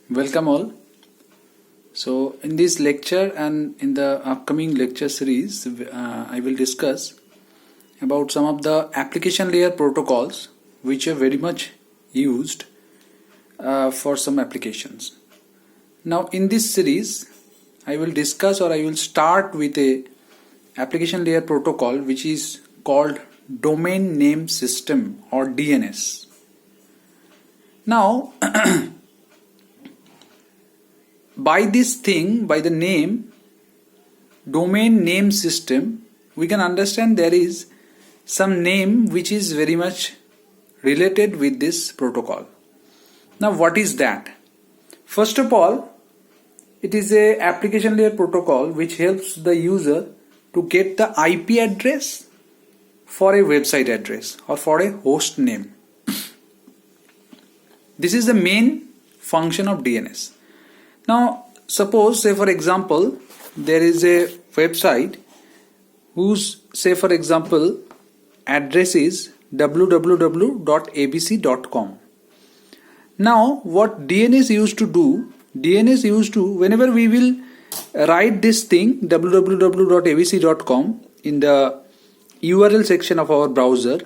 Welcome all. So in this lecture and in the upcoming lecture series, I will discuss about some of the application layer protocols which are very much used for some applications. Now in this series, I will discuss or I will start with a application layer protocol which is called Domain Name System or DNS. Now by the name domain name system, we can understand there is some name which is very much related with this protocol. Now what is that? First of all, it is a application layer protocol which helps the user to get the IP address for a website address or for a host name. This is the main function of DNS. Now suppose, say for example, there is a website whose, say for example, address is www.abc.com. Now what DNS used to do, whenever we will write this thing www.abc.com in the URL section of our browser,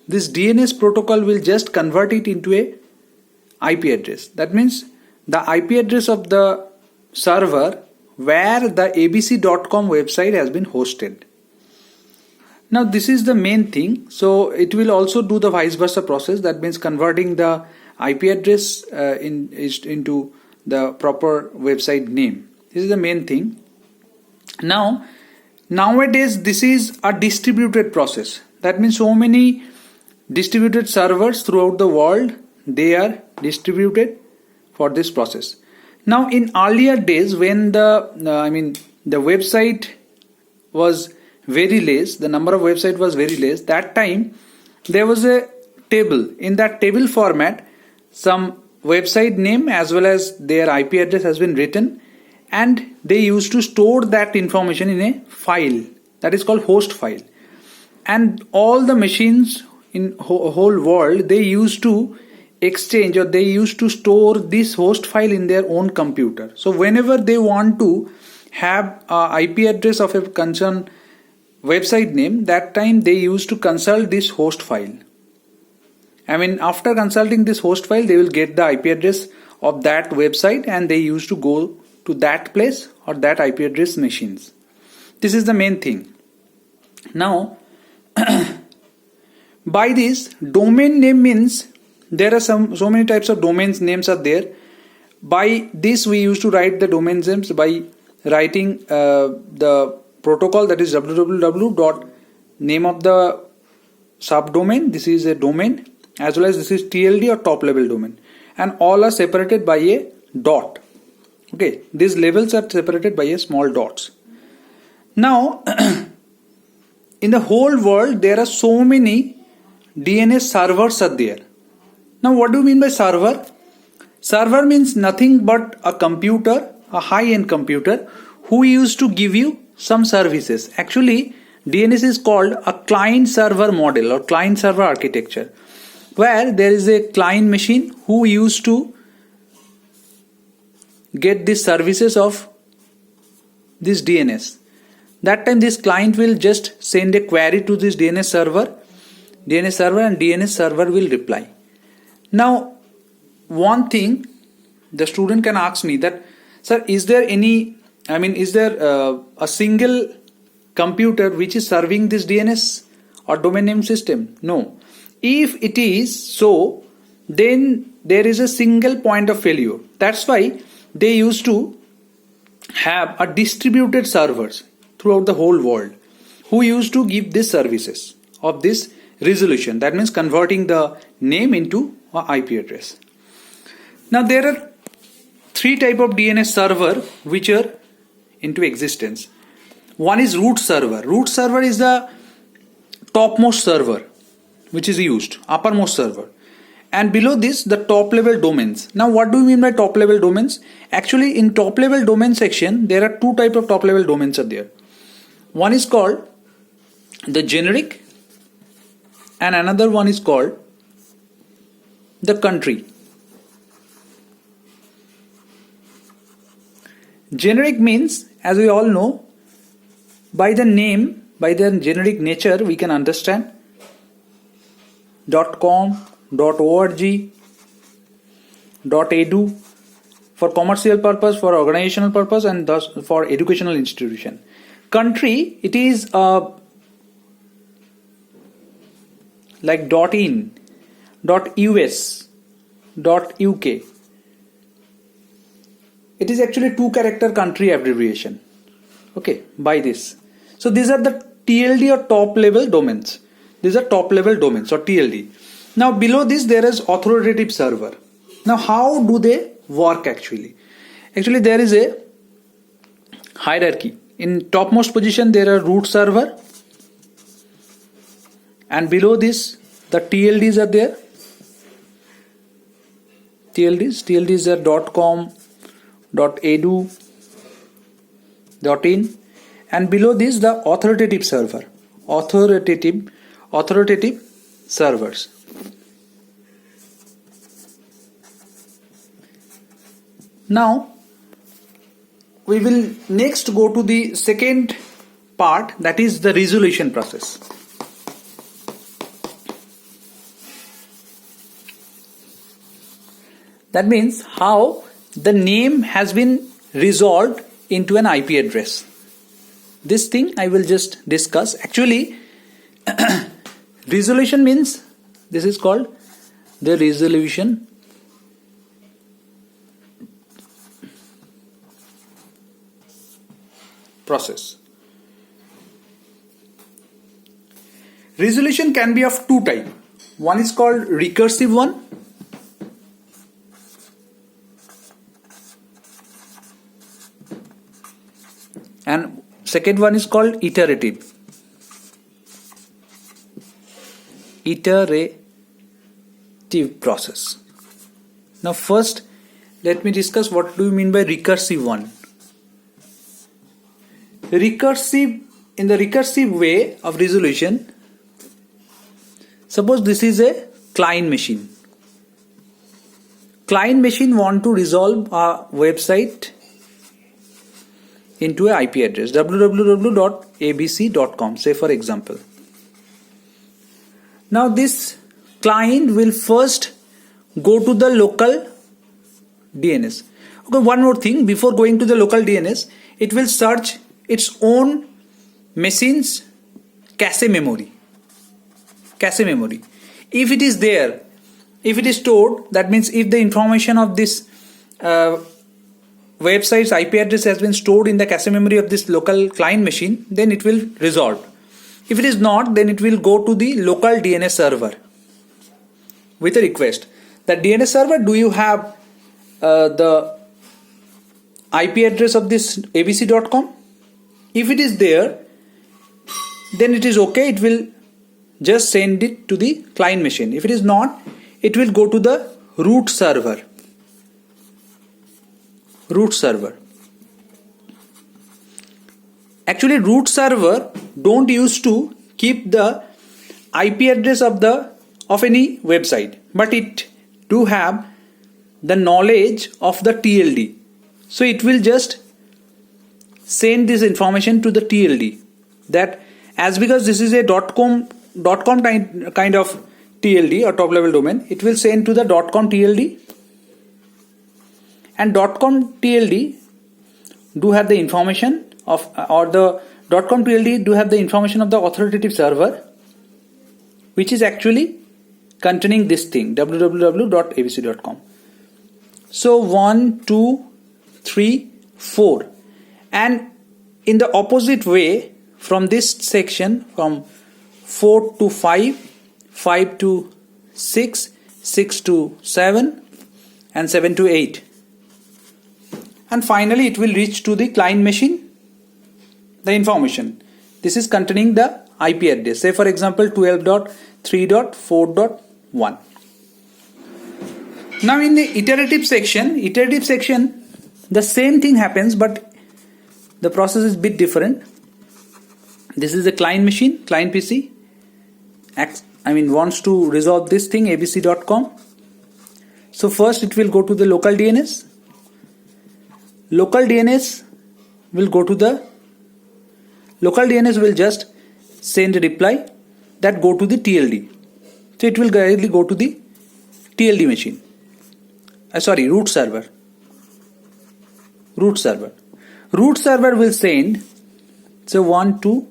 this DNS protocol will just convert it into a IP address. That means the IP address of the server where the abc.com website has been hosted. Now this is the main thing. So it will also do the vice versa process. That means converting the IP address into the proper website name. This is the main thing. Now nowadays this is a distributed process. That means so many distributed servers throughout the world, they are distributed for this process. Now in earlier days when the website was very less, the number of website was very less, that time there was a table. In that table format, some website name as well as their IP address has been written, and they used to store that information in a file that is called host file. And all the machines in whole world, they used to exchange or they used to store this host file in their own computer. So whenever they want to have a IP address of a concerned website name, that time they used to consult this host file. After consulting this host file, they will get the IP address of that website and they used to go to that place or that IP address machines. This is the main thing. Now by this, domain name means there are so many types of domains names are there. By this we used to write the domain names by writing the protocol, that is www. Name of the subdomain, this is a domain, as well as this is TLD or top level domain, and all are separated by a dot. Okay, these levels are separated by a small dots. Now in the whole world there are so many DNS servers are there. Now what do you mean by server? Server means nothing but a computer, a high-end computer who used to give you some services. Actually DNS is called a client server model or client server architecture, where there is a client machine who used to get the services of this DNS. That time this client will just send a query to this DNS server and DNS server will reply. Now one thing the student can ask me that, sir, is there a single computer which is serving this DNS or domain name system? No. If it is so, then there is a single point of failure. That's why they used to have a distributed servers throughout the whole world who used to give these services of this resolution. That means converting the name into an IP address. Now there are three types of DNS server which are into existence. One is root server. Root server is the topmost server which is used, uppermost server. And below this, the top level domains. Now what do you mean by top level domains? Actually in top level domain section, there are two types of top level domains are there. One is called the generic and another one is called the country. Generic means, as we all know, by the name, by the generic nature, we can understand .com, .org, .edu for commercial purpose, for organizational purpose, and thus for educational institution. Country, it is like .in, .us, .uk. It is actually 2-character country abbreviation. Okay, by this. So these are the TLD or top level domains. These are top level domains or TLD. Now below this there is authoritative server. Now how do they work actually? Actually there is a hierarchy. In topmost position there are root server, and below this the TLDs are there. TLDs are .com, .edu, .in, and below this the authoritative server. Authoritative servers. Now we will next go to the second part, that is the resolution process. That means how the name has been resolved into an IP address. This thing I will just discuss. Actually, resolution means, this is called the resolution process. Resolution can be of two types. One is called recursive one, and second one is called iterative process. Now first let me discuss what do you mean by recursive one. In the recursive way of resolution, suppose this is a client machine. Client machine want to resolve a website into an IP address www.abc.com, say for example. Now this client will first go to the local DNS. Okay, one more thing, before going to the local DNS, it will search its own machine's cache memory. If it is there, if it is stored, that means if the information of this website's IP address has been stored in the cache memory of this local client machine, then it will resolve. If it is not, then it will go to the local DNS server with a request that DNS server, do you have the IP address of this abc.com? If it is there, then it is okay, it will just send it to the client machine. If it is not, it will go to the root server. Actually, root server don't used to keep the IP address of any website, but it do have the knowledge of the TLD. So it will just send this information to the TLD, that as because this is a .com kind of TLD or top level domain, it will send to the .com TLD, and .com TLD do have the information of, or the .com TLD do have the information of the authoritative server, which is actually containing this thing, www.abc.com. So 1, 2, 3, 4, and in the opposite way, from this section, from 4 to 5, 5 to 6, 6 to 7, and 7 to 8. And finally it will reach to the client machine, the information. This is containing the IP address, say for example 12.3.4.1. Now in the iterative section, the same thing happens, but the process is a bit different. This is a client machine, client PC, wants to resolve this thing, abc.com. So first it will go to the local DNS. local DNS will just send a reply that go to the TLD. So it will directly go to the TLD machine. Root server. Root server will send, so 1, 2,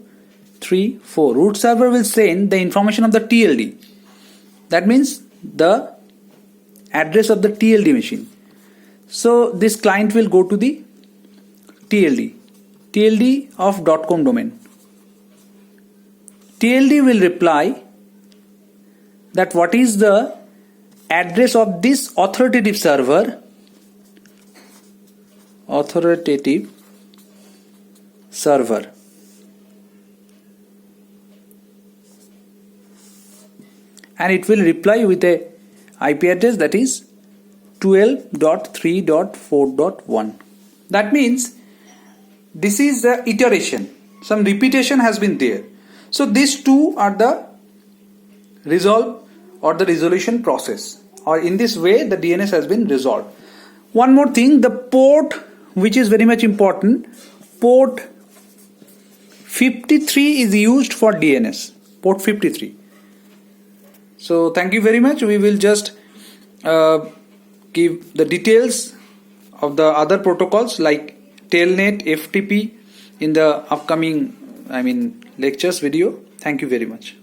3, 4. Root server will send the information of the TLD. That means the address of the TLD machine. So this client will go to the TLD of .com domain. TLD will reply that what is the address of this authoritative server, and it will reply with a IP address that is 12.3.4.1. That means this is the iteration. Some repetition has been there. So these two are the resolve or the resolution process, or in this way the DNS has been resolved. One more thing, the port, which is very much important, port 53 is used for DNS, port 53. So thank you very much. We will just give the details of the other protocols like Telnet, FTP in the upcoming lectures video. Thank you very much.